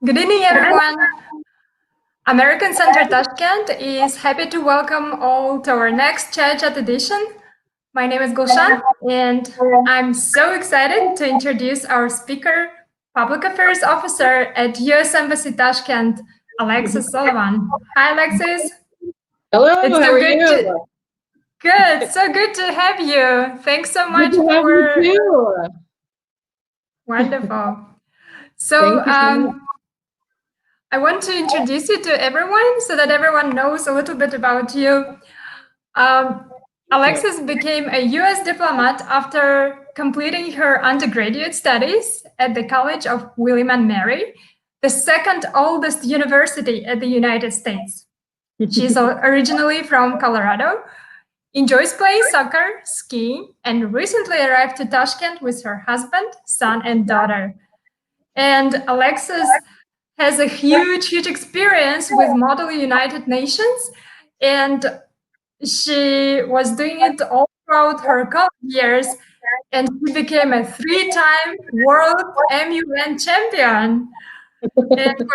Good evening, everyone. American Center Tashkent is happy to welcome all to our next Chat edition. My name is Gulshan, and I'm so excited to introduce our speaker, Public Affairs Officer at U.S. Embassy Tashkent, Alexis Sullivan. Hi, Alexis. Hello, how are you? Good, so good to have you. Thanks so much Good to have you too. Wonderful. So, I want to introduce you to everyone so that everyone knows a little bit about you. Alexis became a U.S. diplomat after completing her undergraduate studies at the College of William and Mary, the second oldest university in the United States. She's originally from Colorado, enjoys playing soccer, skiing, and recently arrived to Tashkent with her husband, son, and daughter. And Alexis has a huge experience with Model United Nations, and she was doing it all throughout her college years, and she became a 3-time World MUN champion. And we're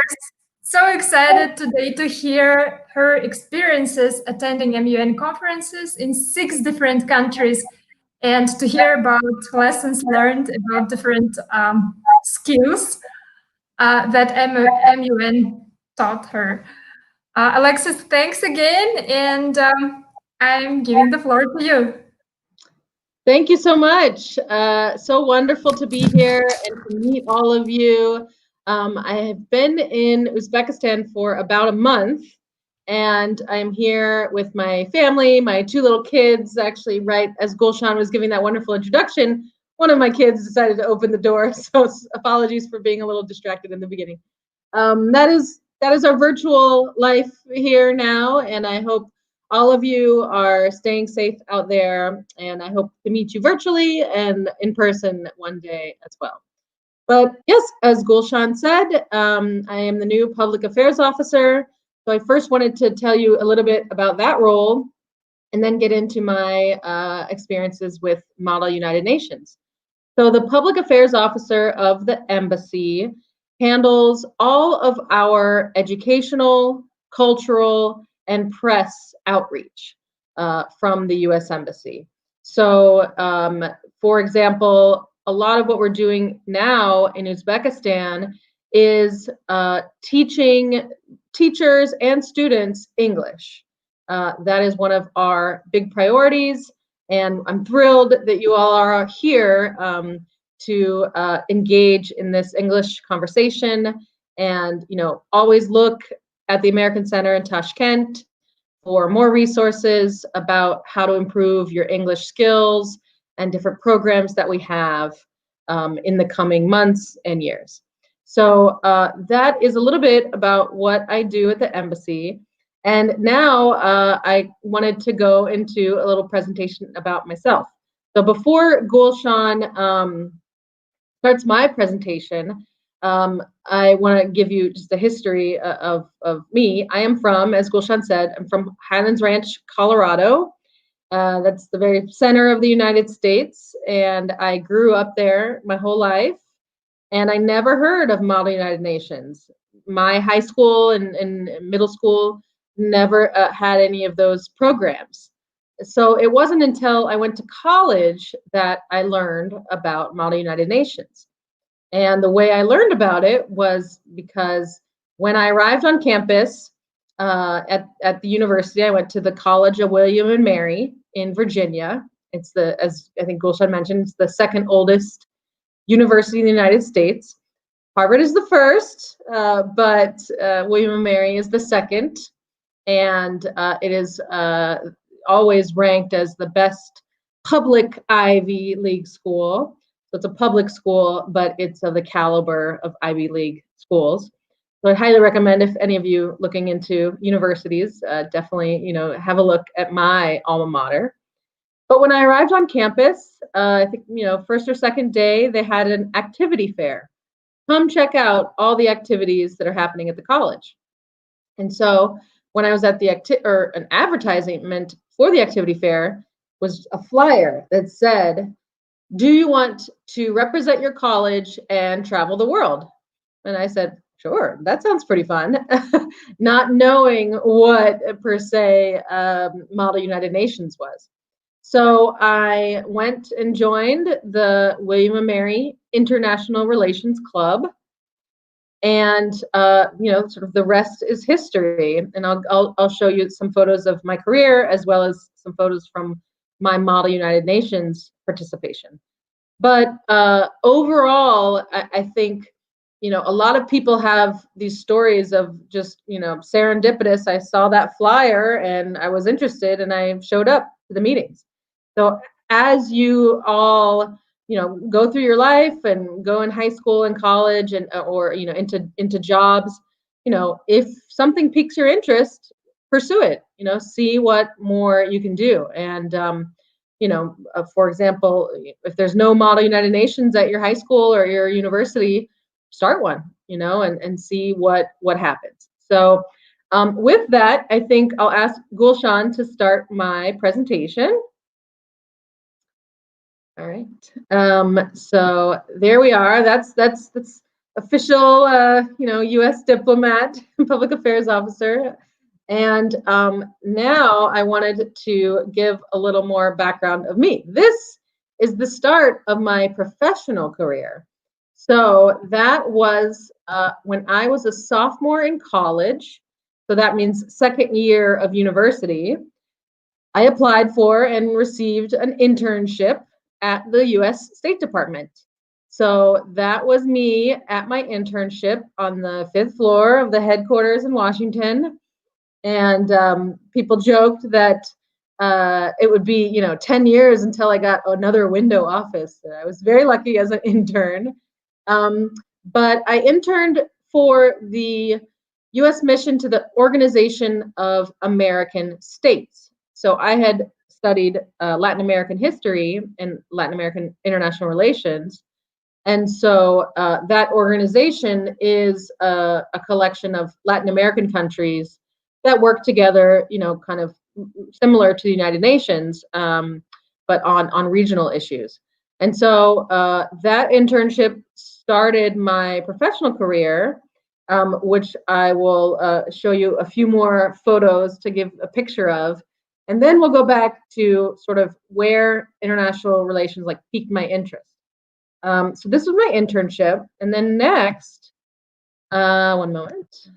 so excited today to hear her experiences attending MUN conferences in 6 different countries and to hear about lessons learned about different skills that MUN taught her. Alexis, thanks again, and I'm giving the floor to you. Thank you so much. So wonderful to be here and to meet all of you. I have been in Uzbekistan for about a month, and I'm here with my family, my 2 little kids. Actually, right as Gulshan was giving that wonderful introduction, one of my kids decided to open the door, so apologies for being a little distracted in the beginning. That is our virtual life here now, and I hope all of you are staying safe out there, and I hope to meet you virtually and in person one day as well. But yes, as Gulshan said, I am the new Public Affairs Officer, so I first wanted to tell you a little bit about that role and then get into my experiences with Model United Nations. So the Public Affairs Officer of the Embassy handles all of our educational, cultural, and press outreach from the U.S. Embassy. So, for example, a lot of what we're doing now in Uzbekistan is teaching teachers and students English. That is one of our big priorities. And I'm thrilled that you all are here to engage in this English conversation. And, always look at the American Center in Tashkent for more resources about how to improve your English skills and different programs that we have in the coming months and years. So that is a little bit about what I do at the embassy. And now I wanted to go into a little presentation about myself. So before Gulshan starts my presentation, I want to give you just a history of me. I am from, as Gulshan said, I'm from Highlands Ranch, Colorado. That's the very center of the United States. And I grew up there my whole life. And I never heard of Model United Nations. My high school and middle school never had any of those programs. So it wasn't until I went to college that I learned about Model United Nations. And the way I learned about it was because when I arrived on campus at the university, I went to the College of William and Mary in Virginia. It's as I think Gulshan mentioned, it's the second oldest university in the United States. Harvard is the first, but William and Mary is the second. And it is always ranked as the best public Ivy League school. So it's a public school, but it's of the caliber of Ivy League schools. So I highly recommend, if any of you looking into universities, definitely have a look at my alma mater. But when I arrived on campus, I think first or second day, they had an activity fair. Come check out all the activities that are happening at the college. And so when I was at the an advertisement for the activity fair was a flyer that said, "Do you want to represent your college and travel the world?" And I said, sure, that sounds pretty fun. Not knowing what per se Model United Nations was. So I went and joined the William and Mary International Relations Club, and sort of the rest is history. And I'll show you some photos of my career as well as some photos from my Model United Nations participation. But overall, I think a lot of people have these stories of just serendipitous. I saw that flyer and I was interested and I showed up to the meetings. So as you all go through your life and go in high school and college and or into jobs, if something piques your interest, pursue it. See what more you can do. And for example, if there's no Model United Nations at your high school or your university, start one, and see what happens. So with that, I think I'll ask Gulshan to start my presentation. All right. So there we are. That's official, U.S. diplomat, public affairs officer. And now I wanted to give a little more background of me. This is the start of my professional career. So that was when I was a sophomore in college. So that means second year of university. I applied for and received an internship at the U.S. State Department. So that was me at my internship on the 5th floor of the headquarters in Washington. And people joked that it would be 10 years until I got another window office. I was very lucky as an intern. But I interned for the U.S. mission to the Organization of American States. So I had studied Latin American history and Latin American international relations. And so that organization is a collection of Latin American countries that work together, kind of similar to the United Nations, but on regional issues. And so that internship started my professional career, which I will show you a few more photos to give a picture of. And then we'll go back to sort of where international relations piqued my interest. So this was my internship. And then next, one moment.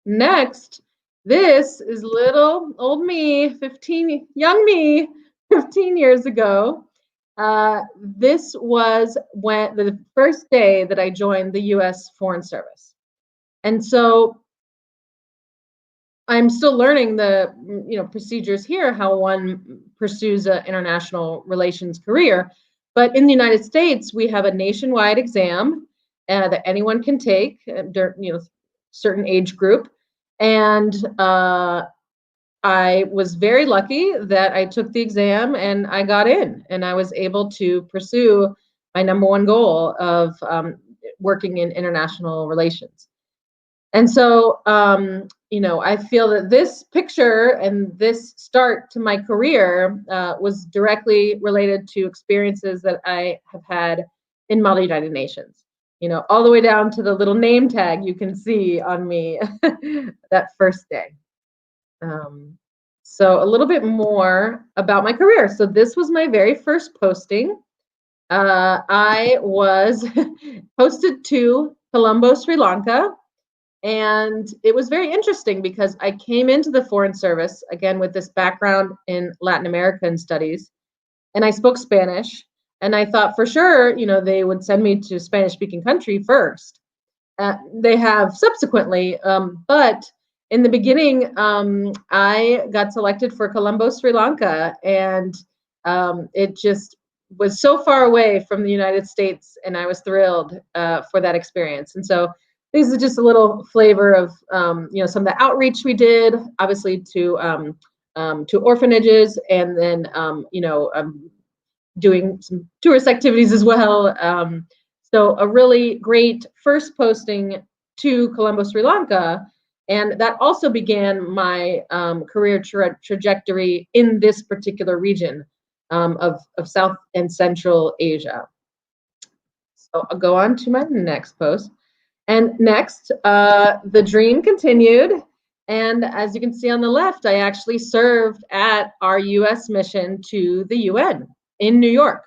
Next, this is little old me, young me, 15 years ago. This was when the first day that I joined the U.S. Foreign Service. And so I'm still learning the procedures here, how one pursues an international relations career. But in the United States, we have a nationwide exam that anyone can take, certain age group. And I was very lucky that I took the exam and I got in, and I was able to pursue my number one goal of working in international relations. And so, I feel that this picture and this start to my career was directly related to experiences that I have had in Model United Nations, all the way down to the little name tag you can see on me that first day. So a little bit more about my career. So this was my very first posting. I was posted to Colombo, Sri Lanka. And it was very interesting because I came into the Foreign Service, again, with this background in Latin American studies, and I spoke Spanish. And I thought for sure, they would send me to Spanish-speaking country first. They have subsequently, but in the beginning, I got selected for Colombo, Sri Lanka, and it just was so far away from the United States, and I was thrilled for that experience. And so this is just a little flavor of some of the outreach we did, obviously to orphanages, and then doing some tourist activities as well. So a really great first posting to Colombo, Sri Lanka, and that also began my career trajectory in this particular region of South and Central Asia. So I'll go on to my next post. And next, the dream continued. And as you can see on the left, I actually served at our US mission to the UN in New York.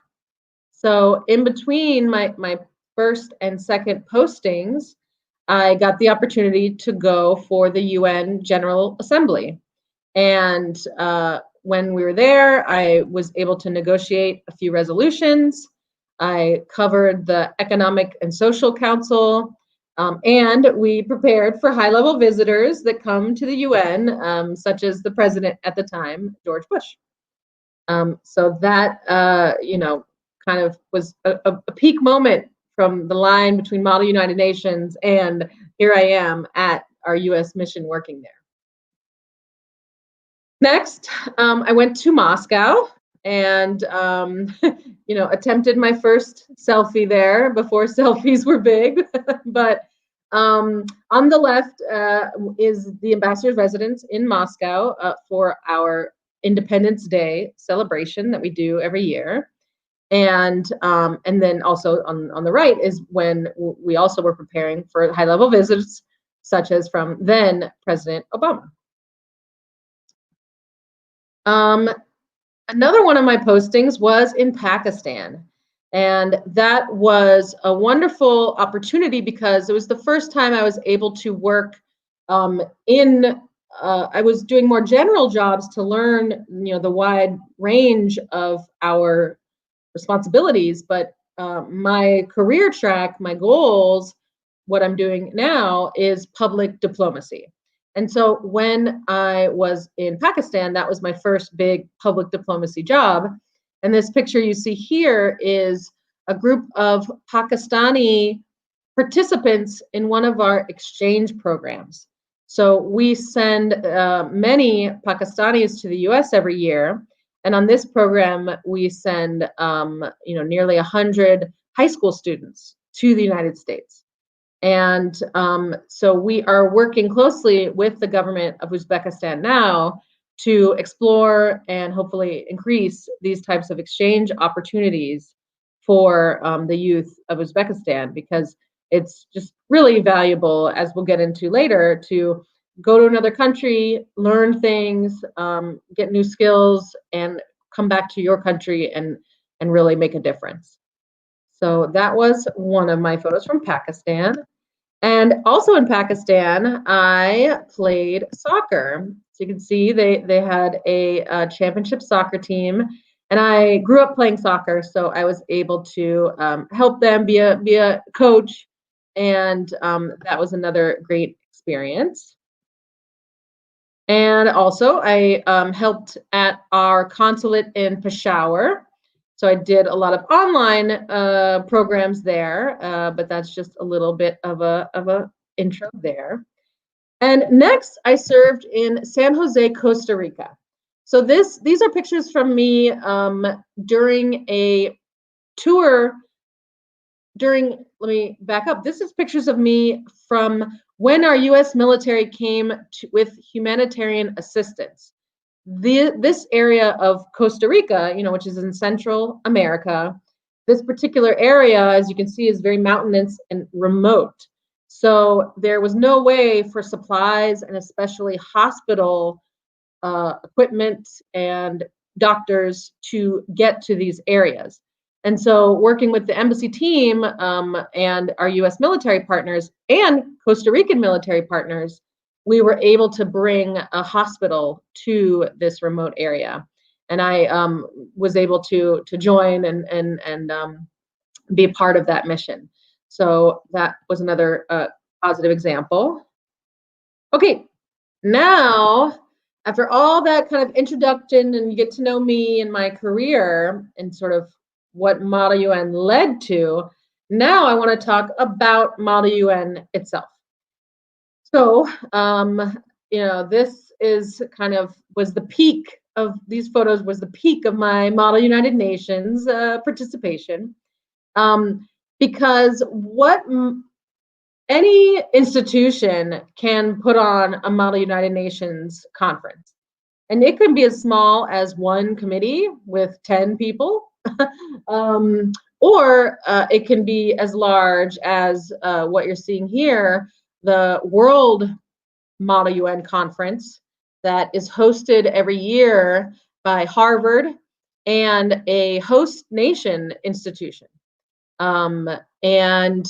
So in between my first and second postings, I got the opportunity to go for the UN General Assembly. And when we were there, I was able to negotiate a few resolutions. I covered the Economic and Social Council, and we prepared for high-level visitors that come to the UN, such as the president at the time, George Bush. So that, you know, kind of was a peak moment from the line between Model United Nations, and here I am at our US mission working there. Next, I went to Moscow and, you know, attempted my first selfie there before selfies were big. But on the left is the ambassador's residence in Moscow for our Independence Day celebration that we do every year. And then also on the right is when we also were preparing for high-level visits, such as from then President Obama. Another one of my postings was in Pakistan. And that was a wonderful opportunity because it was the first time I was able to work I was doing more general jobs to learn, you know, the wide range of our responsibilities, but my career track, my goals, what I'm doing now is public diplomacy. And so when I was in Pakistan, that was my first big public diplomacy job. And this picture you see here is a group of Pakistani participants in one of our exchange programs. So we send many Pakistanis to the US every year. And on this program, we send you know, nearly 100 high school students to the United States. And so we are working closely with the government of Uzbekistan now to explore and hopefully increase these types of exchange opportunities for the youth of Uzbekistan, because it's just really valuable, as we'll get into later, to go to another country, learn things, get new skills, and come back to your country and really make a difference. So that was one of my photos from Pakistan. And also in Pakistan, I played soccer. So you can see they had a championship soccer team, and I grew up playing soccer, so I was able to help them be a coach, and that was another great experience. And also I helped at our consulate in Peshawar. So I did a lot of online programs there, but that's just a little bit of a intro there. And next, I served in San Jose, Costa Rica. So these are pictures from me during a tour. Let me back up. This is pictures of me from when our U.S. military came with humanitarian assistance. This area of Costa Rica, you know, which is in Central America, this particular area, as you can see, is very mountainous and remote. So there was no way for supplies and especially hospital equipment and doctors to get to these areas. And so working with the embassy team and our U.S. military partners and Costa Rican military partners, we were able to bring a hospital to this remote area. And I was able to join and be a part of that mission. So that was another positive example. Okay, now, after all that kind of introduction and you get to know me and my career and sort of what Model UN led to, now I want to talk about Model UN itself. So, you know, this is kind of was the peak of these photos, was the peak of my Model United Nations participation, because what any institution can put on a Model United Nations conference, and it can be as small as one committee with 10 people, or it can be as large as what you're seeing here, the World Model UN Conference that is hosted every year by Harvard and a host nation institution. And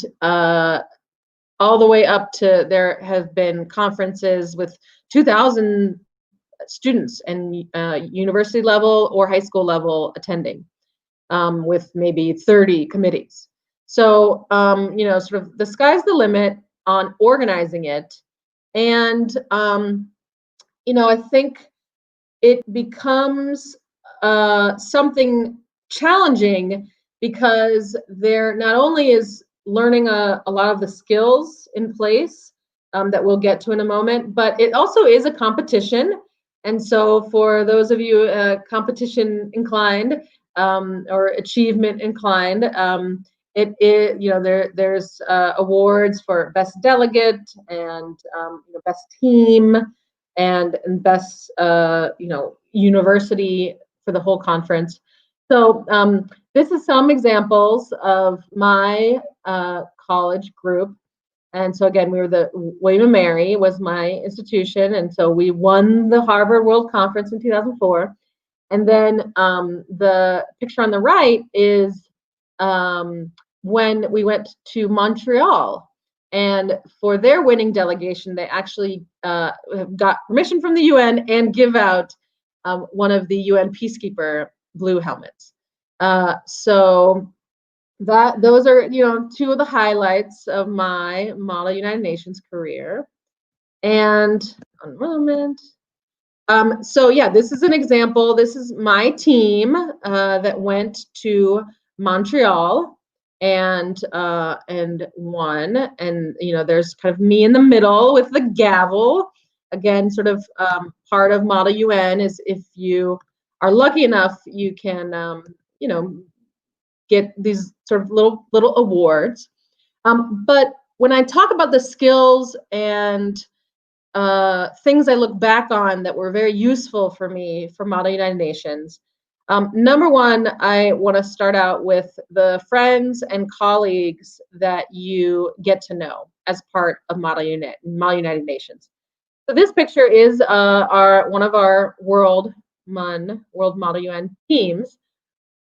all the way up to, there have been conferences with 2,000 students and university level or high school level attending, with maybe 30 committees. So, you know, sort of the sky's the limit on organizing it. And, you know, I think it becomes something challenging because there not only is learning a lot of the skills in place that we'll get to in a moment, but it also is a competition. And so for those of you competition inclined or achievement inclined, you know, there's awards for best delegate and you know, best team and best you know, university for the whole conference. So this is some examples of my college group. And so again, we were the William & Mary was my institution. And so we won the Harvard World Conference in 2004. And then the picture on the right is when we went to Montreal. And for their winning delegation, they actually got permission from the UN and give out one of the UN Peacekeeper blue helmets. So those are, you know, two of the highlights of my Model United Nations career. And one moment. So yeah, this is an example. This is my team that went to Montreal and won. And you know, there's kind of me in the middle with the gavel. Again, sort of part of Model UN is if you are lucky enough, you can you know, get these sort of little awards. But when I talk about the skills and things I look back on that were very useful for me for Model United Nations, number one, I want to start out with the friends and colleagues that you get to know as part of Model United Nations. So this picture is one of our WorldMUN, World Model UN teams,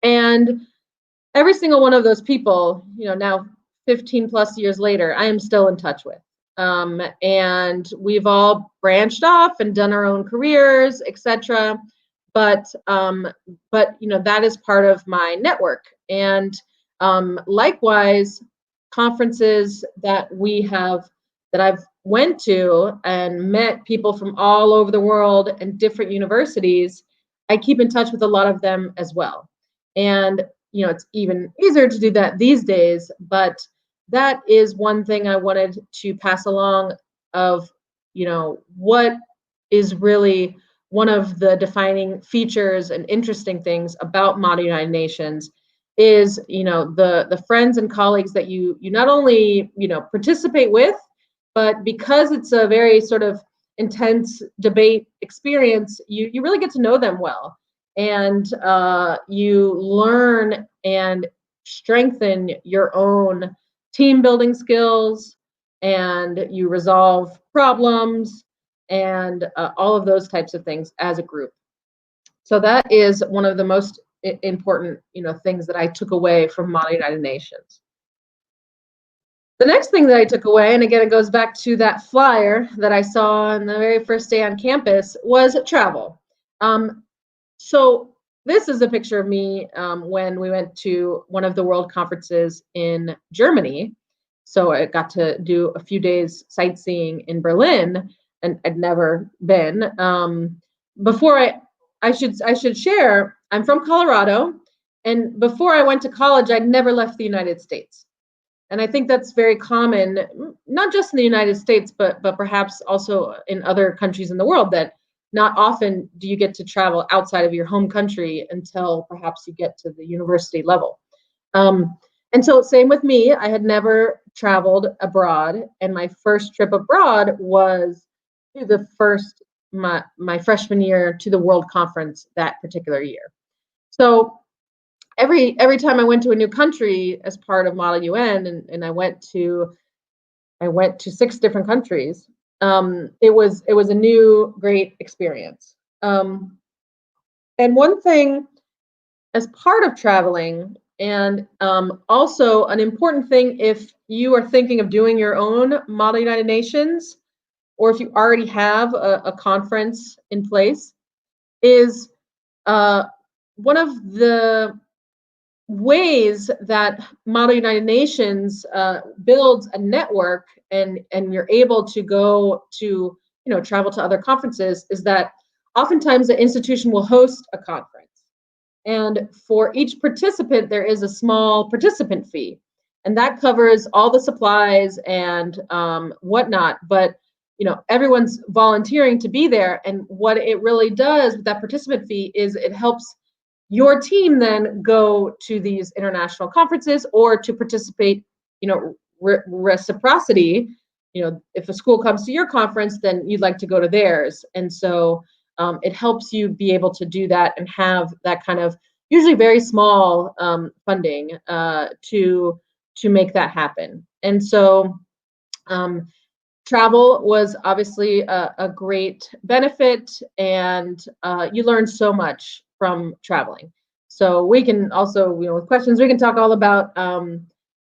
and every single one of those people, you know, now 15 plus years later, I am still in touch with. And we've all branched off and done our own careers, etc. But you know, that is part of my network. And likewise, conferences that I've went to and met people from all over the world and different universities, I keep in touch with a lot of them as well. And you know, it's even easier to do that these days, but that is one thing I wanted to pass along of, you know, what is really one of the defining features and interesting things about Model United Nations is, you know, the friends and colleagues that you not only, you know, participate with, but because it's a very sort of intense debate experience, you really get to know them well. And you learn and strengthen your own team building skills, and you resolve problems and all of those types of things as a group. So that is one of the most important, you know, things that I took away from Model United Nations. The next thing that I took away, and again, it goes back to that flyer that I saw on the very first day on campus, was travel. So this is a picture of me when we went to one of the world conferences in Germany. So I got to do a few days sightseeing in Berlin, and I'd never been. Before I should share, I'm from Colorado, and before I went to college, I'd never left the United States. And I think that's very common, not just in the United States, but perhaps also in other countries in the world, that not often do you get to travel outside of your home country until perhaps you get to the university level. And so same with me, I had never traveled abroad, and my first trip abroad was my freshman year to the World Conference that particular year. So every time I went to a new country as part of Model UN, and I went to 6 different countries. It was a new great experience. And one thing as part of traveling, and also an important thing if you are thinking of doing your own Model United Nations, or if you already have a conference in place, is one of the ways that Model United Nations builds a network, and you're able to go to, travel to other conferences, is that oftentimes the institution will host a conference. And for each participant, there is a small participant fee. And that covers all the supplies and whatnot. But everyone's volunteering to be there. And what it really does with that participant fee is it helps your team then go to these international conferences, or to participate, reciprocity. If a school comes to your conference, then you'd like to go to theirs. And so it helps you be able to do that and have that kind of usually very small funding to make that happen. And so travel was obviously a great benefit, and you learn so much from traveling. So we can also, with questions, we can talk all about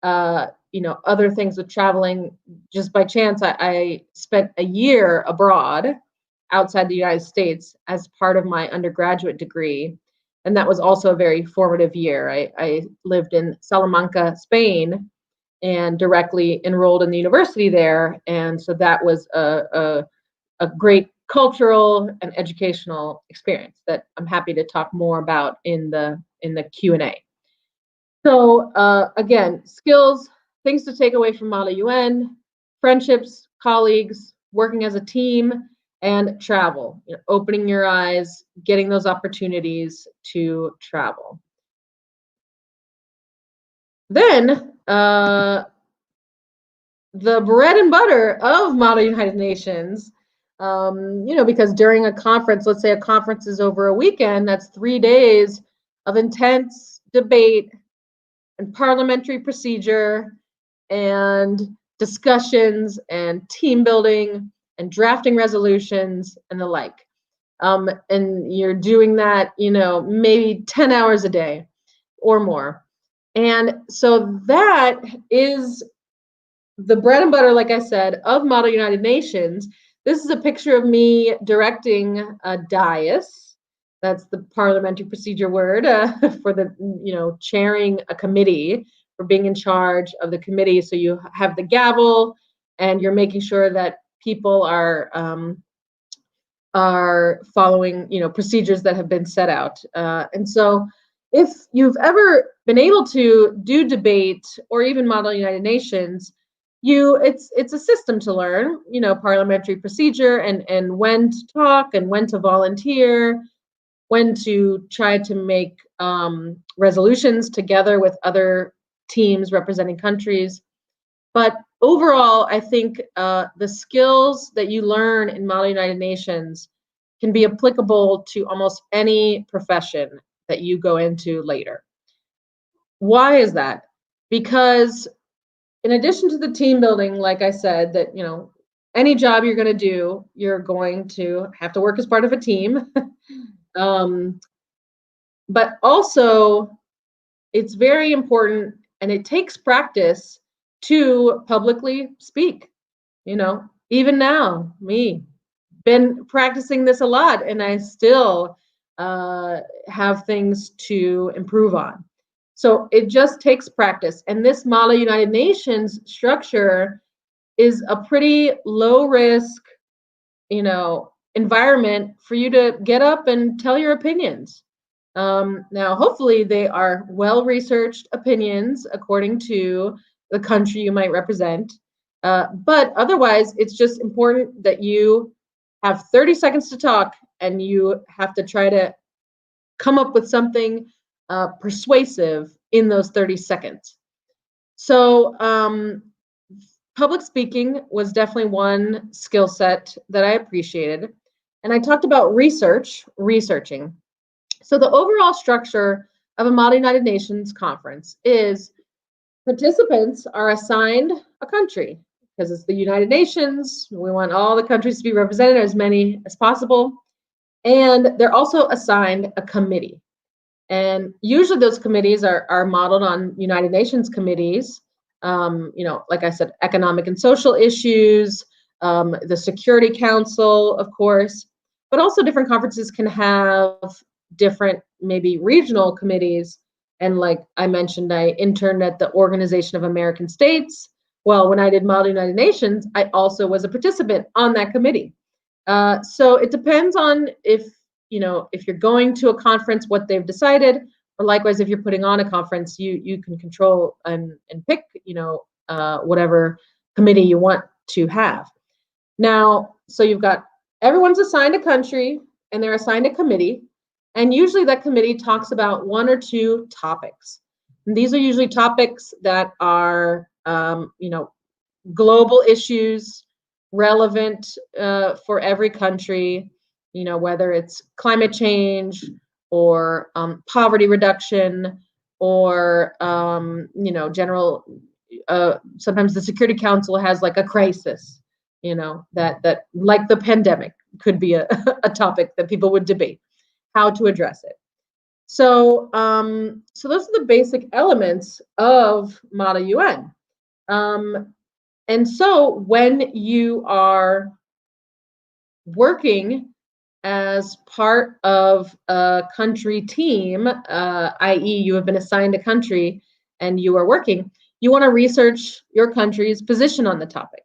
other things with traveling. Just by chance, I spent a year abroad outside the United States as part of my undergraduate degree. And that was also a very formative year. I lived in Salamanca, Spain, and directly enrolled in the university there. And so that was a great cultural and educational experience that I'm happy to talk more about in the Q&A. So again, skills, things to take away from Model UN: friendships, colleagues, working as a team, and travel. Opening your eyes, getting those opportunities to travel. Then the bread and butter of Model United Nations, because during a conference, let's say a conference is over a weekend, that's 3 days of intense debate and parliamentary procedure and discussions and team building and drafting resolutions and the like. And you're doing that, maybe 10 hours a day or more. And so that is the bread and butter, like I said, of Model United Nations. This is a picture of me directing a dais. That's the parliamentary procedure word for the, chairing a committee, for being in charge of the committee. So you have the gavel, and you're making sure that people are following, procedures that have been set out. And so if you've ever been able to do debate or even Model United Nations, it's a system to learn, parliamentary procedure, and when to talk and when to volunteer, when to try to make resolutions together with other teams representing countries. But overall, I think the skills that you learn in Model United Nations can be applicable to almost any profession that you go into later. Why is that? Because in addition to the team building, like I said, that any job you're going to do, you're going to have to work as part of a team. But also, it's very important, and it takes practice to publicly speak. Even now, me, been practicing this a lot, and I still have things to improve on. So it just takes practice. And this Model United Nations structure is a pretty low risk, environment for you to get up and tell your opinions. Now, hopefully they are well-researched opinions according to the country you might represent. But otherwise, it's just important that you have 30 seconds to talk, and you have to try to come up with something persuasive in those 30 seconds. So public speaking was definitely one skill set that I appreciated. And I talked about researching. So the overall structure of a Model United Nations conference is participants are assigned a country because it's the United Nations. We want all the countries to be represented, as many as possible. And they're also assigned a committee. And usually those committees are modeled on United Nations committees, like I said, economic and social issues, the Security Council, of course, but also different conferences can have different, maybe regional committees. And like I mentioned, I interned at the Organization of American States. Well, when I did Model United Nations, I also was a participant on that committee. So it depends on if you're going to a conference, what they've decided, or likewise, if you're putting on a conference, you can control and pick, whatever committee you want to have. Now, so you've got everyone's assigned a country and they're assigned a committee. And usually that committee talks about one or two topics. And these are usually topics that are, global issues relevant for every country, whether it's climate change or poverty reduction or, general, sometimes the Security Council has like a crisis, that like the pandemic could be a topic that people would debate how to address it. So, so those are the basic elements of Model UN. And so when you are working as part of a country team, i.e. you have been assigned a country and you are working, you want to research your country's position on the topic.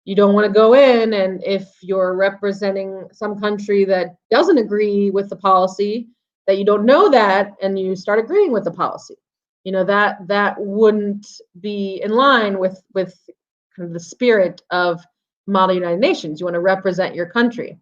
You don't want to go in and if you're representing some country that doesn't agree with the policy, that you don't know that and you start agreeing with the policy. That wouldn't be in line with kind of the spirit of Model United Nations. You want to represent your country.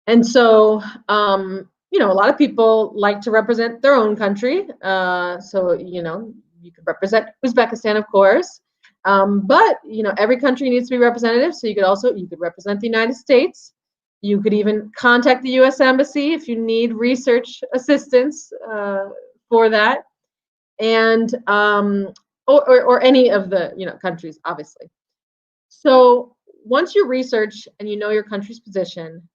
And so, a lot of people like to represent their own country. So, you could represent Uzbekistan, of course. But, every country needs to be representative. So you could represent the United States. You could even contact the U.S. Embassy if you need research assistance for that. And or any of the countries, obviously. So once you research and you know your country's position,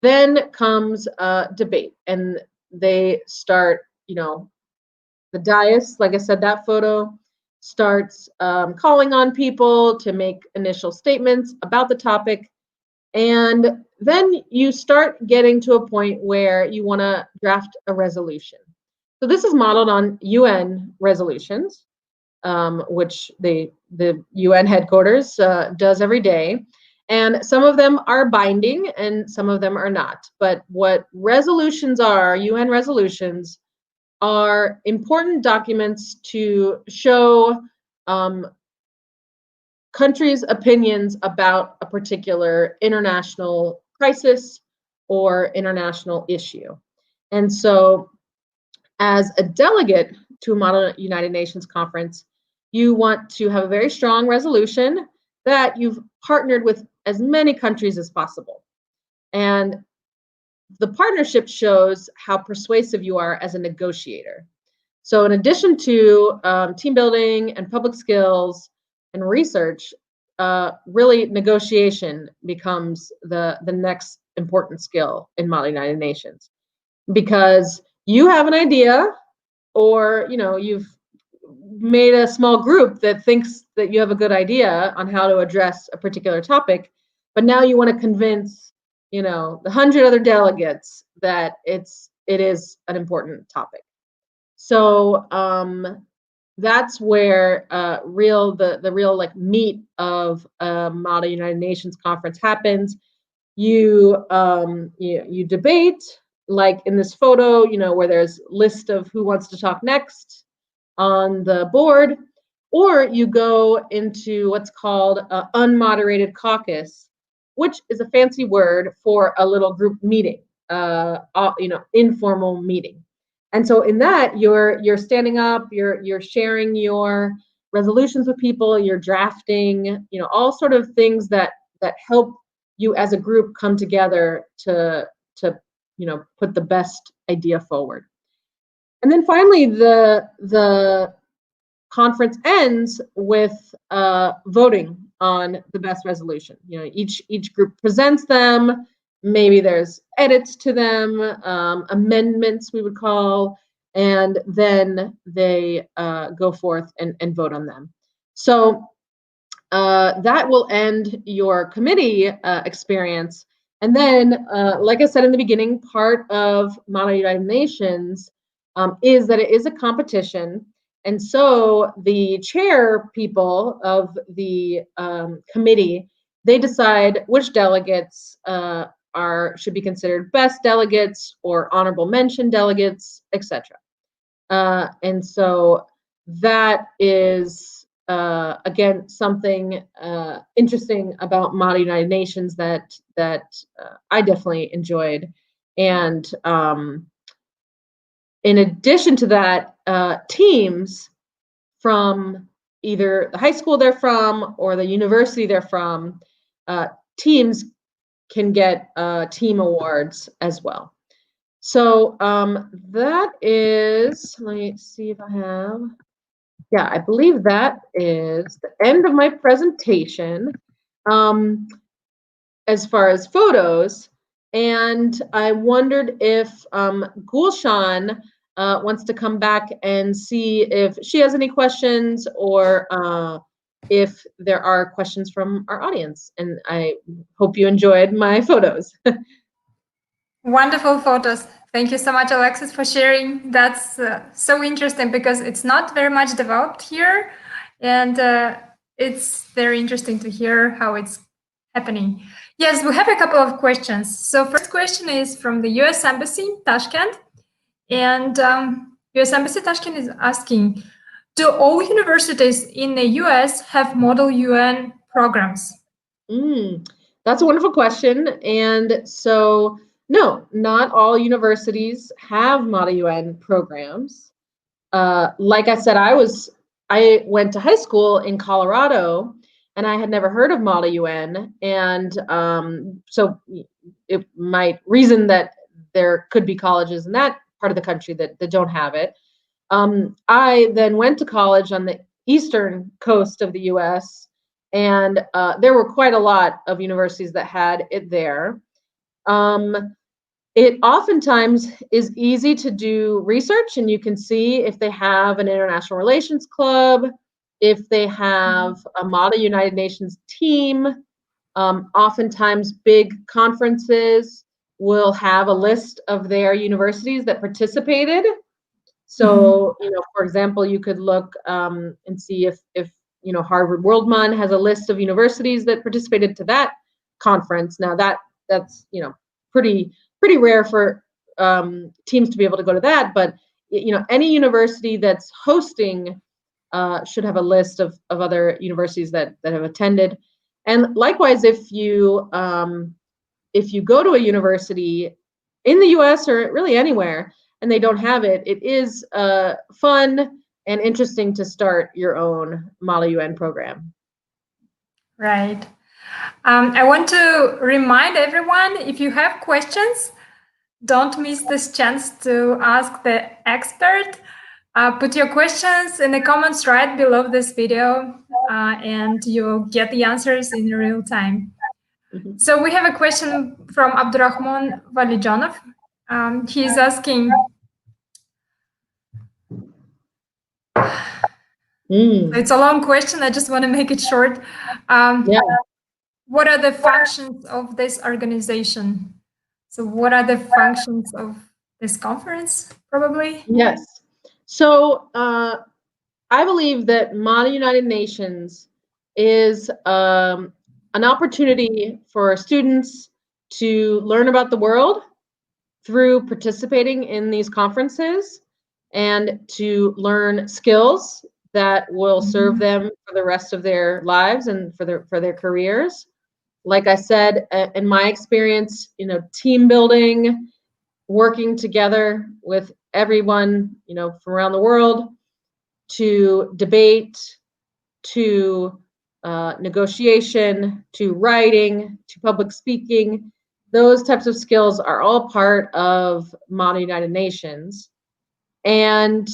then comes debate, and they start. The dais, like I said, that photo starts calling on people to make initial statements about the topic, and then you start getting to a point where you want to draft a resolution. So this is modeled on UN resolutions, which the UN headquarters does every day. And some of them are binding and some of them are not. But what resolutions are, UN resolutions, are important documents to show countries' opinions about a particular international crisis or international issue. And so as a delegate to a Model United Nations conference, you want to have a very strong resolution that you've partnered with as many countries as possible. And the partnership shows how persuasive you are as a negotiator. So in addition to team building and public skills and research, really negotiation becomes the next important skill in Model United Nations. Because you have an idea, or you've made a small group that thinks that you have a good idea on how to address a particular topic, but now you want to convince the 100 other delegates that it is an important topic. So that's where the real like meat of a Model United Nations conference happens. You debate, like in this photo, where there's list of who wants to talk next on the board, or you go into what's called an unmoderated caucus, which is a fancy word for a little group meeting, informal meeting. And so in that, you're standing up, you're sharing your resolutions with people, you're drafting, all sort of things that help you as a group come together to put the best idea forward. And then finally, the conference ends with voting on the best resolution. Each group presents them. Maybe there's edits to them, amendments we would call, and then they go forth and vote on them. So that will end your committee experience. And then, like I said in the beginning, part of Model United Nations is that it is a competition. And so the chair people of the committee, they decide which delegates should be considered best delegates or honorable mention delegates, etc. And so that is, again, something interesting about Model United Nations that I definitely enjoyed. And in addition to that, teams from either the high school they're from or the university they're from, teams can get team awards as well. So that is, let me see if I have, yeah, I believe that is the end of my presentation as far as photos. And I wondered if Gulshan wants to come back and see if she has any questions or if there are questions from our audience. And I hope you enjoyed my photos. Wonderful photos. Thank you so much, Alexis, for sharing. That's so interesting because it's not very much developed here. And it's very interesting to hear how it's happening. Yes, we have a couple of questions. So first question is from the US Embassy, Tashkent. And US Embassy Tashkent is asking, do all universities in the US have Model UN programs? That's a wonderful question. And so, no, not all universities have Model UN programs. Like I said, I went to high school in Colorado, and I had never heard of Model UN. And so it might reason that there could be colleges in that part of the country that don't have it. I then went to college on the eastern coast of the US, and there were quite a lot of universities that had it there. It oftentimes is easy to do research, and you can see if they have an international relations club, if they have a Model United Nations team. Oftentimes big conferences will have a list of their universities that participated. So, for example, you could look and see if Harvard WorldMUN has a list of universities that participated to that conference. Now that's pretty rare for teams to be able to go to that, but any university that's hosting should have a list of other universities that have attended. And likewise, if you go to a university in the US or really anywhere and they don't have it, it is fun and interesting to start your own Model UN program. Right. I want to remind everyone, if you have questions, don't miss this chance to ask the expert. Put your questions in the comments right below this video, and you'll get the answers in real time. So we have a question from Abdurrahman Valijanov. He's asking, it's a long question, I just want to make it short. What are the functions of this organization? So what are the functions of this conference, probably? Yes. So I believe that Model United Nations is an opportunity for students to learn about the world through participating in these conferences and to learn skills that will serve them for the rest of their lives and for their careers. Like I said, in my experience, team building, working together with everyone, from around the world, to debate, to negotiation, to writing, to public speaking. Those types of skills are all part of Model United Nations. And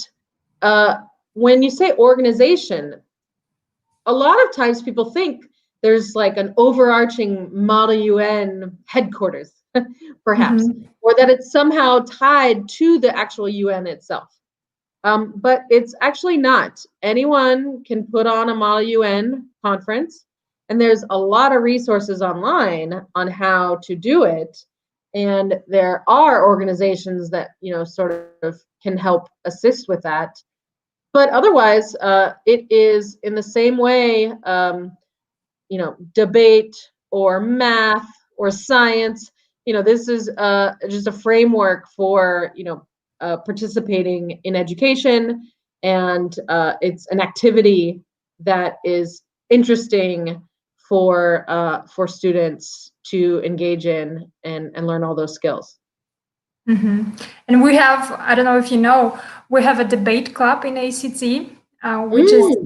when you say organization, a lot of times people think there's like an overarching Model UN headquarters, perhaps, or that it's somehow tied to the actual UN itself. But it's actually not. Anyone can put on a Model UN conference, and there's a lot of resources online on how to do it. And there are organizations that, sort of can help assist with that. But otherwise, it is in the same way, debate or math or science. This is just a framework for, participating in education, and it's an activity that is interesting for students to engage in and learn all those skills. And we have, I don't know if you know, we have a debate club in ACT, which is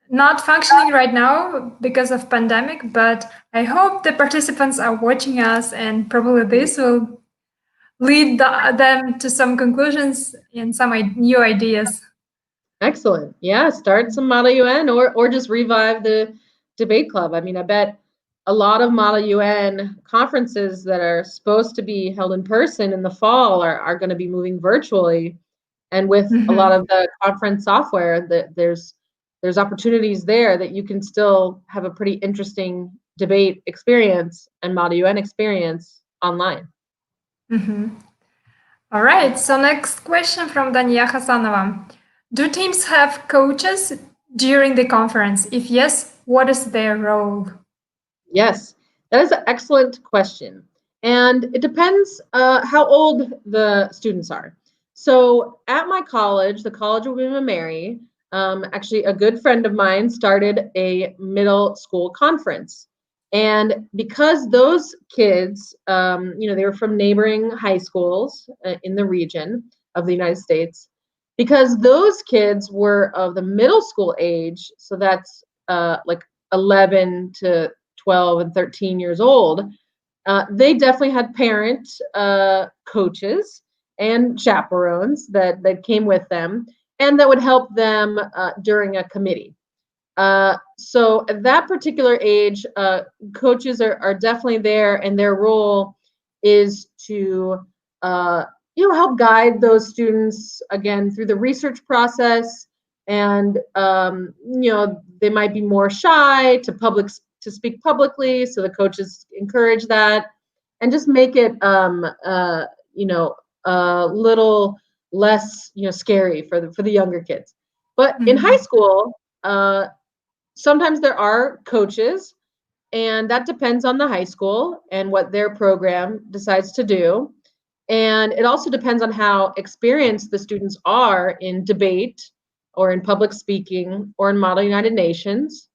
not functioning right now because of pandemic, but I hope the participants are watching us, and probably this will lead them to some conclusions and some new ideas. Excellent. Yeah, start some Model UN or just revive the debate club. I mean, I bet a lot of Model UN conferences that are supposed to be held in person in the fall are going to be moving virtually. And with a lot of the conference software, there's opportunities there that you can still have a pretty interesting debate experience and Model UN experience online. All right. So next question from Dania Hasanova. Do teams have coaches during the conference? If yes, what is their role? Yes, that is an excellent question. And it depends how old the students are. So at my college, the College of William and Mary, actually a good friend of mine started a middle school conference. And because those kids, they were from neighboring high schools in the region of the United States, because those kids were of the middle school age, so that's like 11 to 12 and 13 years old, they definitely had parent coaches and chaperones that came with them and that would help them during a committee. So at that particular age, coaches are definitely there, and their role is to help guide those students again through the research process, and they might be more shy to speak publicly, so the coaches encourage that and just make it a little less scary for the younger kids. But in high school, sometimes there are coaches, and that depends on the high school and what their program decides to do. And it also depends on how experienced the students are in debate or in public speaking or in Model United Nations.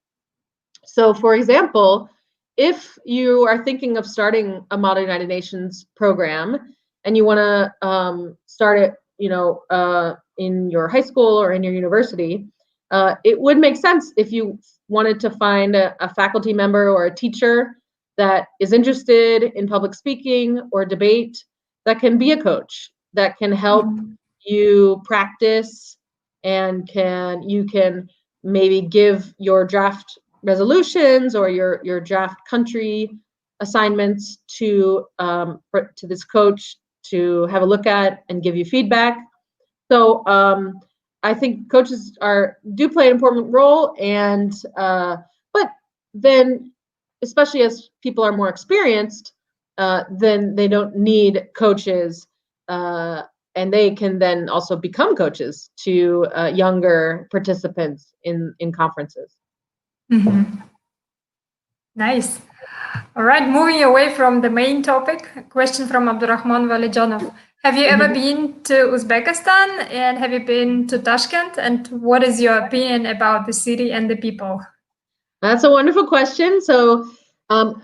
So for example, if you are thinking of starting a Model United Nations program and you want to start it, in your high school or in your university, it would make sense if you wanted to find a faculty member or a teacher that is interested in public speaking or debate, that can be a coach, that can help you practice, and you can maybe give your draft resolutions or your draft country assignments to this coach to have a look at and give you feedback. So I think coaches do play an important role, and but then, especially as people are more experienced, then they don't need coaches, and they can then also become coaches to younger participants in conferences. Nice. All right, moving away from the main topic, a question from Abdurrahman Valijanov. Have you ever been to Uzbekistan, and have you been to Tashkent, and what is your opinion about the city and the people? That's a wonderful question. So I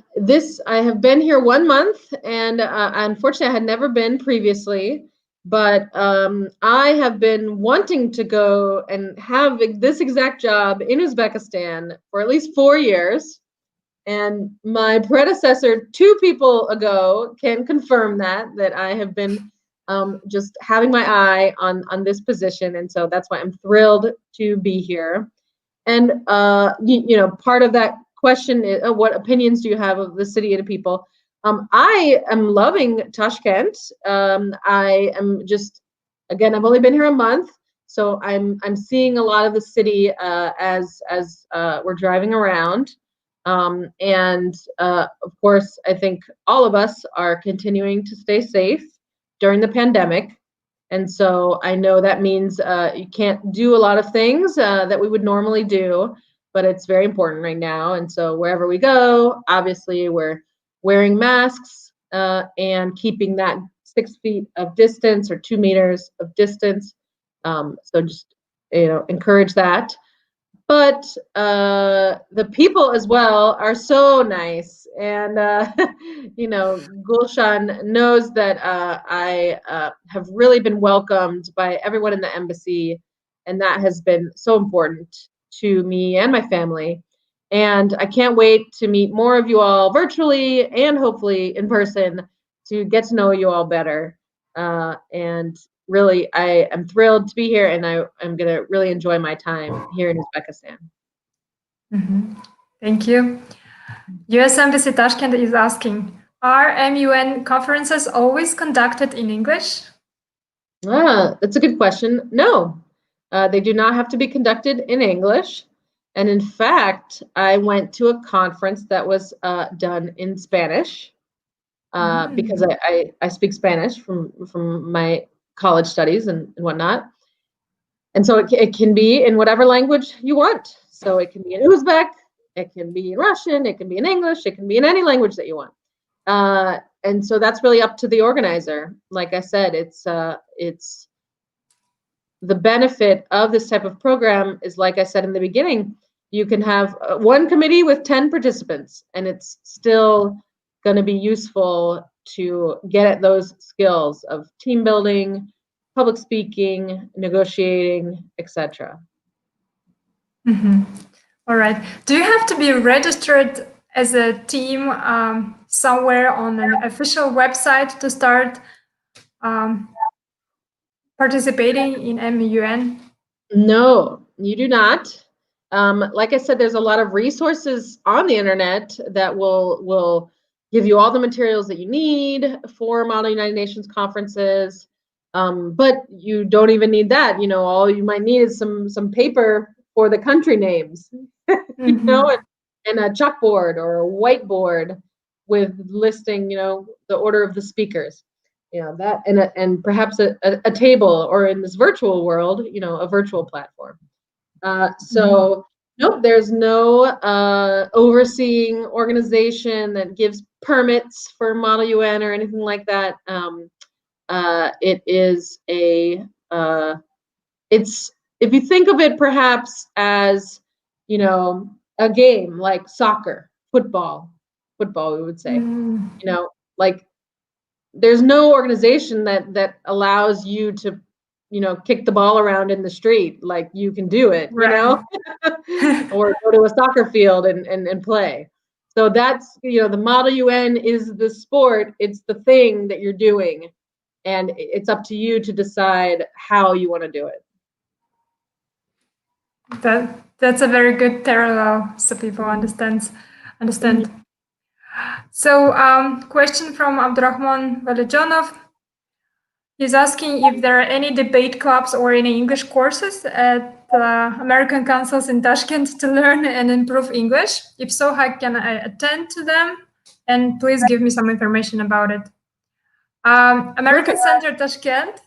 have been here 1 month, and unfortunately I had never been previously, but I have been wanting to go and have this exact job in Uzbekistan for at least 4 years. And my predecessor 2 people ago can confirm that I have been just having my eye on this position. And so that's why I'm thrilled to be here. And, part of that question is, what opinions do you have of the city and the people? I am loving Tashkent. I am just, again, I've only been here a month, so I'm seeing a lot of the city as we're driving around. Of course, I think all of us are continuing to stay safe during the pandemic. And so I know that means you can't do a lot of things that we would normally do, but it's very important right now. And so wherever we go, obviously we're wearing masks and keeping that 6 feet of distance or 2 meters of distance. So just, encourage that. But the people as well are so nice. And, Gulshan knows that I have really been welcomed by everyone in the embassy. And that has been so important to me and my family. And I can't wait to meet more of you all virtually and hopefully in person to get to know you all better. And really, I am thrilled to be here, and I'm going to really enjoy my time here in Uzbekistan. Thank you. U.S. Embassy Tashkent is asking, are MUN conferences always conducted in English? That's a good question. No, they do not have to be conducted in English. And in fact, I went to a conference that was done in Spanish because I speak Spanish from my college studies and whatnot. And so it can be in whatever language you want. So it can be in Uzbek, it can be in Russian, it can be in English, it can be in any language that you want. And so that's really up to the organizer. Like I said, it's the benefit of this type of program is, like I said in the beginning, you can have one committee with 10 participants, and it's still going to be useful to get at those skills of team building, public speaking, negotiating, etc. All right. Do you have to be registered as a team somewhere on an official website to start participating in MUN? No, you do not. Like I said, there's a lot of resources on the internet that will give you all the materials that you need for Model United Nations conferences. But you don't even need that. All you might need is some paper for the country names, and a chalkboard or a whiteboard with listing, the order of the speakers. That and perhaps a table, or in this virtual world, a virtual platform. So nope, there's no overseeing organization that gives permits for Model UN or anything like that. It is it's, if you think of it perhaps as, a game like soccer, football, we would say, like there's no organization that allows you to, kick the ball around in the street like you can do it, right. or go to a soccer field and play. So that's, the Model UN is the sport, it's the thing that you're doing, and it's up to you to decide how you want to do it. That's a very good parallel, so people understand. So, question from Abdurrahman Valijanov. He's asking if there are any debate clubs or any English courses at American consuls in Tashkent to learn and improve English. If so, how can I attend to them? And please give me some information about it. American Center Tashkent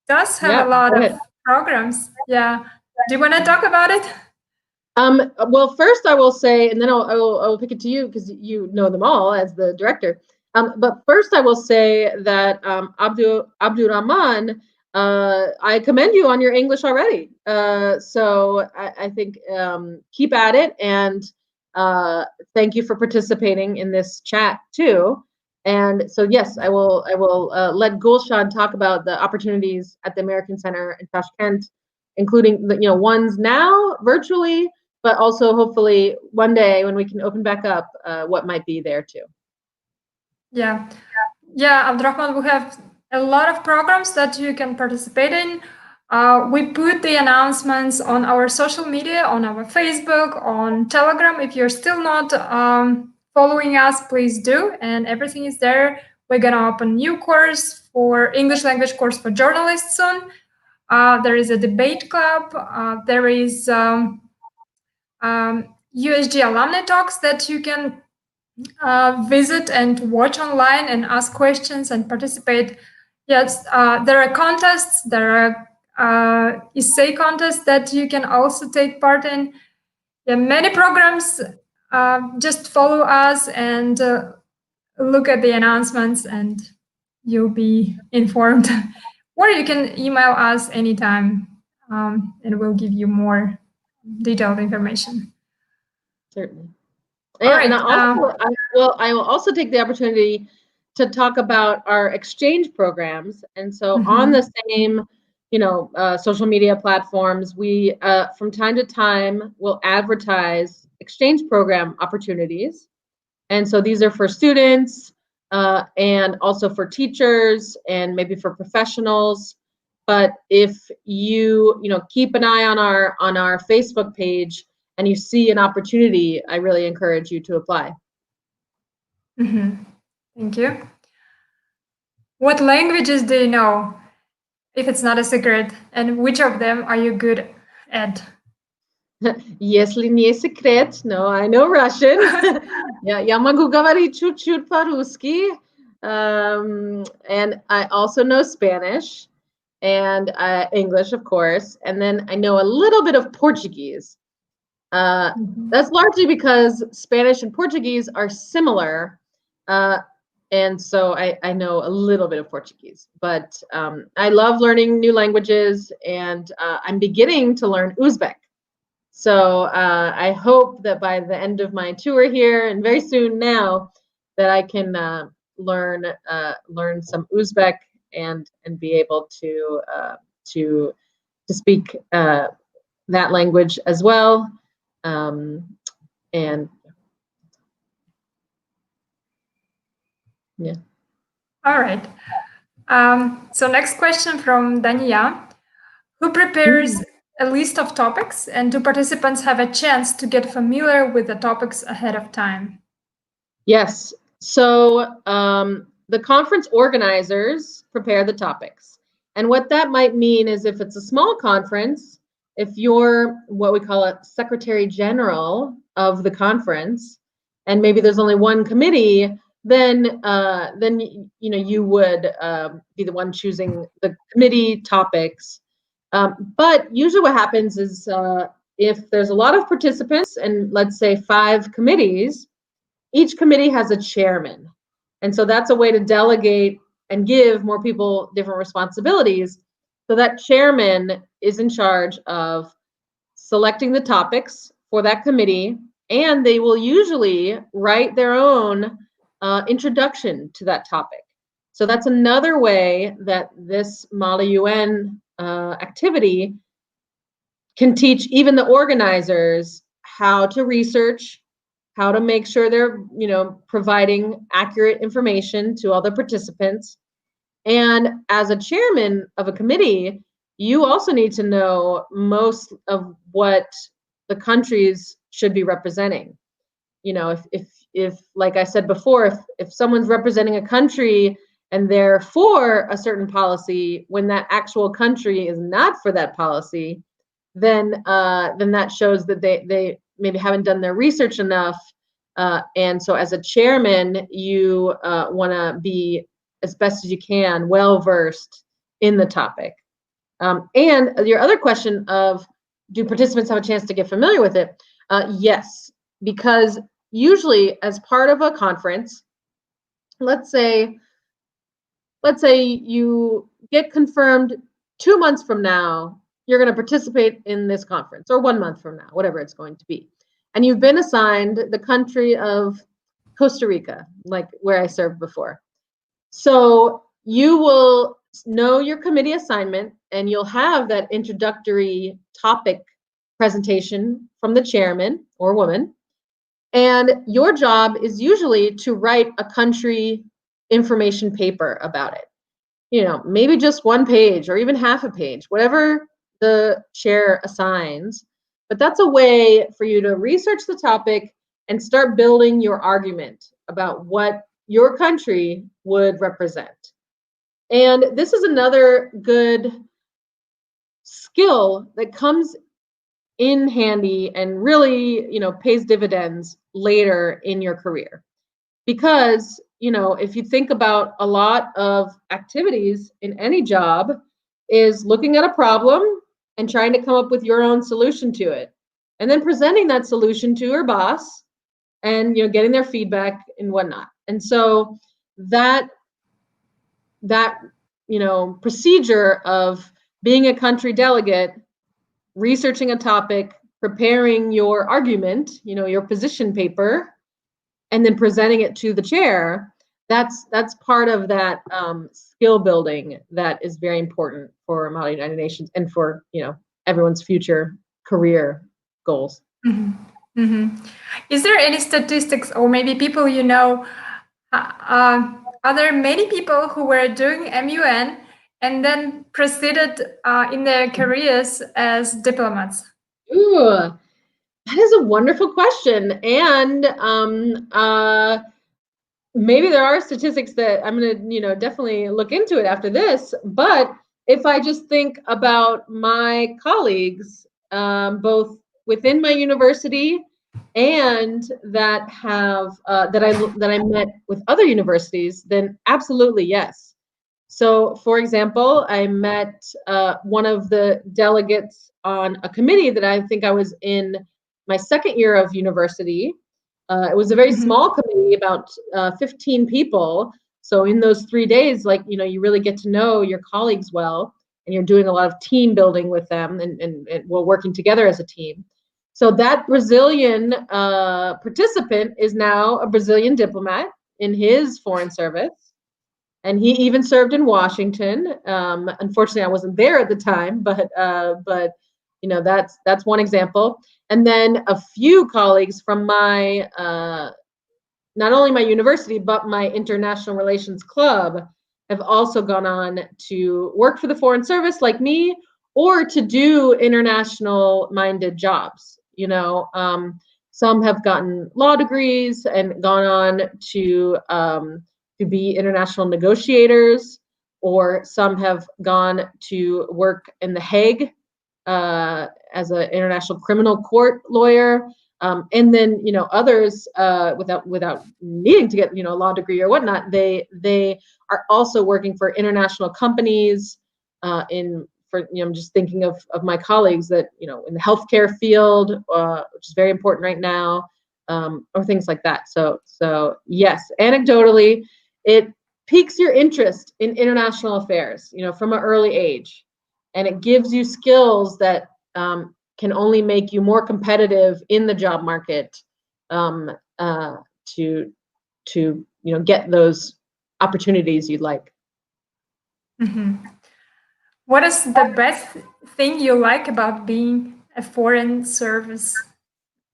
does have a lot of programs. Yeah. Do you want to talk about it? Well, first I will say, and then I will pick it to you because you know them all as the director. But first I will say that Abdurrahman, I commend you on your English already. So I think keep at it, and thank you for participating in this chat too. And so yes, I will let Gulshan talk about the opportunities at the American Center in Tashkent, including the ones now virtually, but also hopefully one day when we can open back up, what might be there too. Yeah, Abdurrahman, we have a lot of programs that you can participate in. We put the announcements on our social media, on our Facebook, on Telegram. If you're still not following us, please do. And everything is there. We're going to open new course for English language course for journalists soon. There is a debate club. There is USG alumni talks that you can visit and watch online and ask questions and participate. Yes, there are contests. There are essay contests that you can also take part in. Yeah, many programs. Just follow us and look at the announcements, and you'll be informed. Or you can email us anytime, and we'll give you more detailed information. Certainly. All right. And I will also take the opportunity to talk about our exchange programs. And so on the same, social media platforms, we from time to time will advertise exchange program opportunities. And so these are for students and also for teachers and maybe for professionals. But if you keep an eye on our Facebook page and you see an opportunity, I really encourage you to apply. Thank you. What languages do you know, if it's not a secret, and which of them are you good at? Если не секрет, no, I know Russian. Я могу говорить чуть-чуть по-русски. And I also know Spanish and English, of course. And then I know a little bit of Portuguese. That's largely because Spanish and Portuguese are similar. And so I know a little bit of Portuguese. But I love learning new languages, and I'm beginning to learn Uzbek. So I hope that by the end of my tour here, and very soon now, that I can learn some Uzbek and be able to speak that language as well. And yeah. All right. So next question from Dania. Who prepares a list of topics, and do participants have a chance to get familiar with the topics ahead of time? Yes. So the conference organizers prepare the topics. And what that might mean is, if it's a small conference, if you're what we call a secretary general of the conference, and maybe there's only one committee, then you would be the one choosing the committee topics. But usually what happens is if there's a lot of participants, and let's say 5 committees, each committee has a chairman. And so that's a way to delegate and give more people different responsibilities. So that chairman is in charge of selecting the topics for that committee, and they will usually write their own introduction to that topic. So that's another way that this Model UN activity can teach even the organizers how to research, how to make sure they're providing accurate information to all the participants. And as a chairman of a committee, you also need to know most of what the countries should be representing. If like I said before, if someone's representing a country and they're for a certain policy when that actual country is not for that policy, then that shows that they maybe haven't done their research enough. And so as a chairman, you want to be, as best as you can, well versed in the topic. And your other question of, do participants have a chance to get familiar with it? Yes, because usually as part of a conference, let's say you get confirmed 2 months from now, you're going to participate in this conference, or 1 month from now, whatever it's going to be. And you've been assigned the country of Costa Rica, like where I served before. So you will know your committee assignment, and you'll have that introductory topic presentation from the chairman or woman. And your job is usually to write a country information paper about it. maybe just one page or even half a page, whatever the chair assigns. But that's a way for you to research the topic and start building your argument about what your country would represent. And this is another good skill that comes in handy and really, pays dividends later in your career. Because, if you think about a lot of activities in any job is looking at a problem and trying to come up with your own solution to it, and then presenting that solution to your boss and, getting their feedback and whatnot. And so that procedure of being a country delegate, researching a topic, preparing your argument, your position paper, and then presenting it to the chair, that's part of that skill building that is very important for Model United Nations and for everyone's future career goals. Mm-hmm. Mm-hmm. Is there any statistics, or maybe people are there many people who were doing MUN and then proceeded in their careers as diplomats? Ooh, that is a wonderful question. And maybe there are statistics that I'm going to, definitely look into it after this. But if I just think about my colleagues, both within my university and that have that I met with other universities, then absolutely yes. So, for example, I met one of the delegates on a committee that I think I was in my second year of university. It was a very small committee, about 15 people. So in those 3 days, you really get to know your colleagues well, and you're doing a lot of team building with them and we're working together as a team. So that Brazilian participant is now a Brazilian diplomat in his foreign service. And he even served in Washington. Unfortunately, I wasn't there at the time, but that's one example. And then a few colleagues from my not only my university but my international relations club have also gone on to work for the Foreign Service like me, or to do international-minded jobs. Some have gotten law degrees and gone on to be international negotiators, or some have gone to work in The Hague as an international criminal court lawyer, and then others without needing to get a law degree or whatnot, they are also working for international companies. I'm just thinking of my colleagues that in the healthcare field, which is very important right now, or things like that. So yes, anecdotally, it piques your interest in international affairs, from an early age, and it gives you skills that can only make you more competitive in the job market to get those opportunities you'd like. Mm-hmm. What is the best thing you like about being a foreign service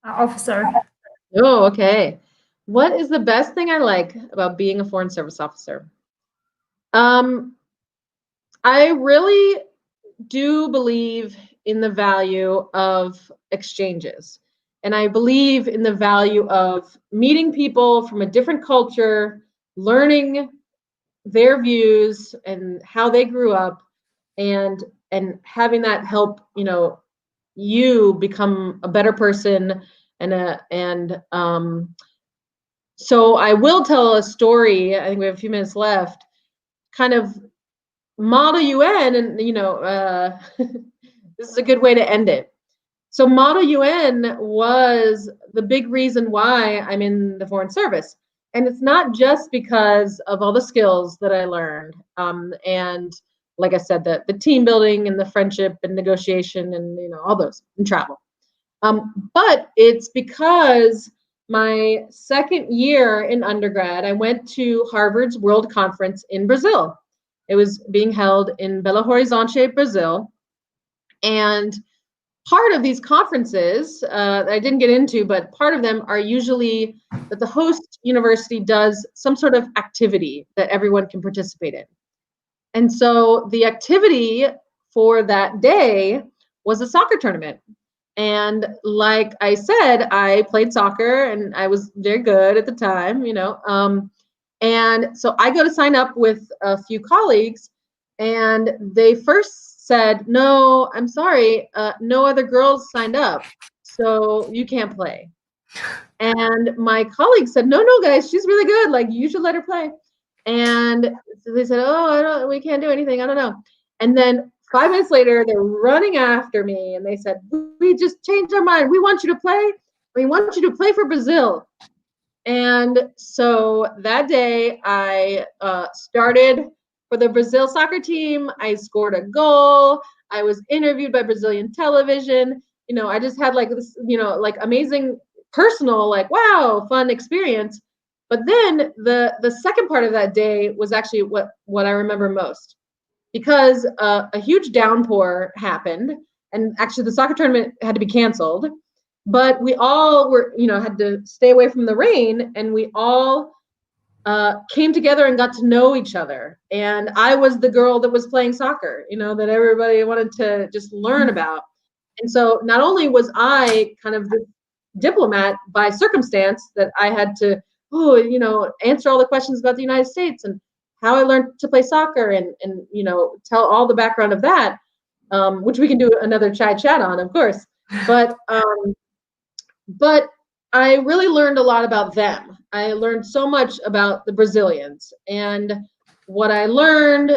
officer? Oh, okay. What is the best thing I like about being a foreign service officer? I really do believe in the value of exchanges. And I believe in the value of meeting people from a different culture, learning their views and how they grew up, and having that help, you become a better person. So I will tell a story. I think we have a few minutes left. Kind of Model UN, and this is a good way to end it. So Model UN was the big reason why I'm in the Foreign Service, and it's not just because of all the skills that I learned, and like I said, the team building and the friendship and negotiation and all those, and travel, but it's because my second year in undergrad, I went to Harvard's World Conference in Brazil. It was being held in Belo Horizonte, Brazil. And part of these conferences that I didn't get into, but part of them are usually that the host university does some sort of activity that everyone can participate in. And so the activity for that day was a soccer tournament. And like I said, I played soccer and I was very good at the time, you know. And so I go to sign up with a few colleagues, and they first said, no, I'm sorry, no other girls signed up, so you can't play. And my colleague said, no, guys, she's really good. Like, you should let her play. And so they said, oh, we can't do anything. I don't know. And then 5 minutes later, they're running after me, and they said, we just changed our mind. We want you to play. We want you to play for Brazil. And so that day, I started for the Brazil soccer team. I scored a goal. I was interviewed by Brazilian television. You know, I just had like this, you know, like amazing personal, like, wow, fun experience. But then the second part of that day was actually what I remember most, because a huge downpour happened, and actually the soccer tournament had to be canceled. But we all were, you know, had to stay away from the rain, and we all came together and got to know each other. And I was the girl that was playing soccer, you know, that everybody wanted to just learn about. And so not only was I kind of the diplomat by circumstance, that I had to, you know, answer all the questions about the United States and how I learned to play soccer, and you know, tell all the background of that, which we can do another chai chat on, of course. But I really learned a lot about them. I learned so much about the Brazilians, and what I learned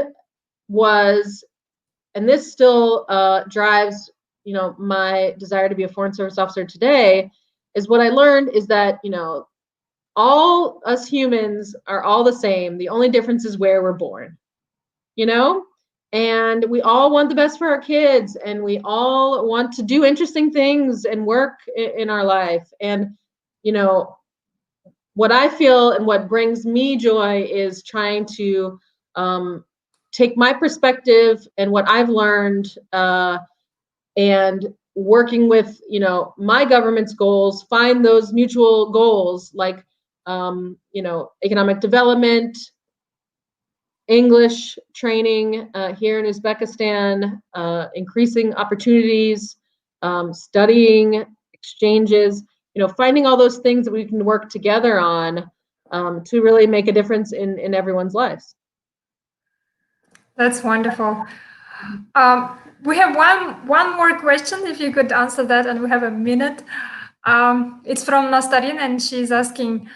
was, and this still drives, you know, my desire to be a Foreign Service officer today, is what I learned is that, you know, all us humans are all the same. The only difference is where we're born, you know? And we all want the best for our kids, and we all want to do interesting things and work in our life. And, you know, what I feel and what brings me joy is trying to take my perspective and what I've learned, and working with, you know, my government's goals, find those mutual goals, like, you know, economic development, English training here in Uzbekistan, increasing opportunities, studying, exchanges, you know, finding all those things that we can work together on to really make a difference in everyone's lives. That's wonderful. We have one more question, if you could answer that, and we have a minute. It's from Nastarin, and she's asking,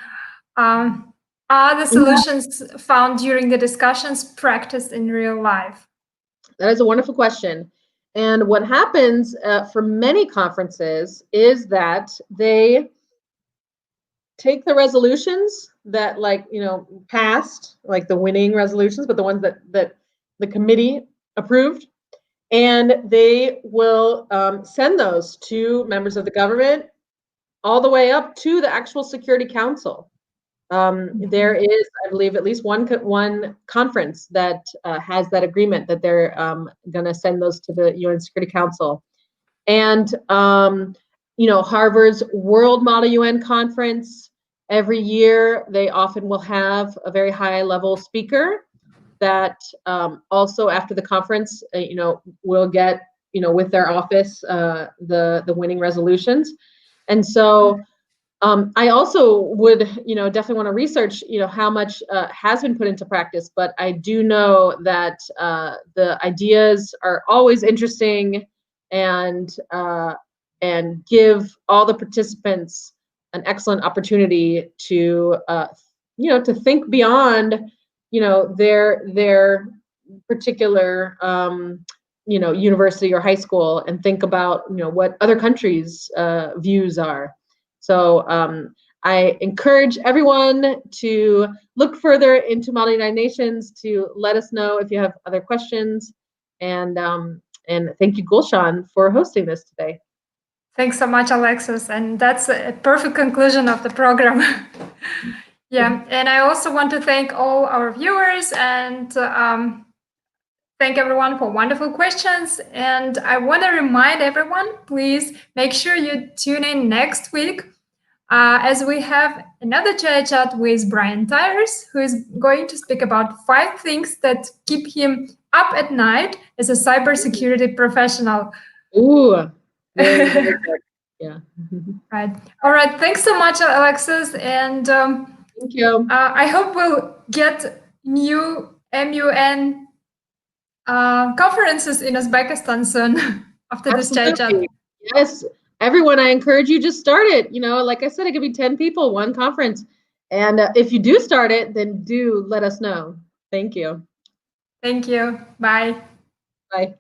are the solutions found during the discussions practiced in real life? That is a wonderful question. And what happens for many conferences is that they take the resolutions that, like, you know, passed, like the winning resolutions, but the ones that the committee approved, and they will send those to members of the government all the way up to the actual Security Council. There is, I believe, at least one conference that has that agreement that they're going to send those to the UN Security Council. And, you know, Harvard's World Model UN Conference, every year, they often will have a very high-level speaker that also, after the conference, you know, will get, you know, with their office, the winning resolutions. And so I also would, you know, definitely want to research, you know, how much has been put into practice. But I do know that the ideas are always interesting, and give all the participants an excellent opportunity to, you know, to think beyond, you know, their particular, you know, university or high school, and think about, you know, what other countries' views are. So I encourage everyone to look further into Model United Nations, to let us know if you have other questions. And thank you, Gulshan, for hosting this today. Thanks so much, Alexis. And that's a perfect conclusion of the program. Yeah, and I also want to thank all our viewers, and thank everyone for wonderful questions. And I want to remind everyone, please make sure you tune in next week as we have another chat with Brian Tyers, who is going to speak about 5 things that keep him up at night as a cybersecurity professional. Ooh, very good. Yeah. Right. All right. Thanks so much, Alexis. And thank you. I hope we'll get new MUN conferences in Uzbekistan soon after this chat. Yes, everyone, I encourage you, just start it. You know, like I said, it could be 10 people, one conference. And if you do start it, then do let us know. Thank you. Thank you. Bye. Bye.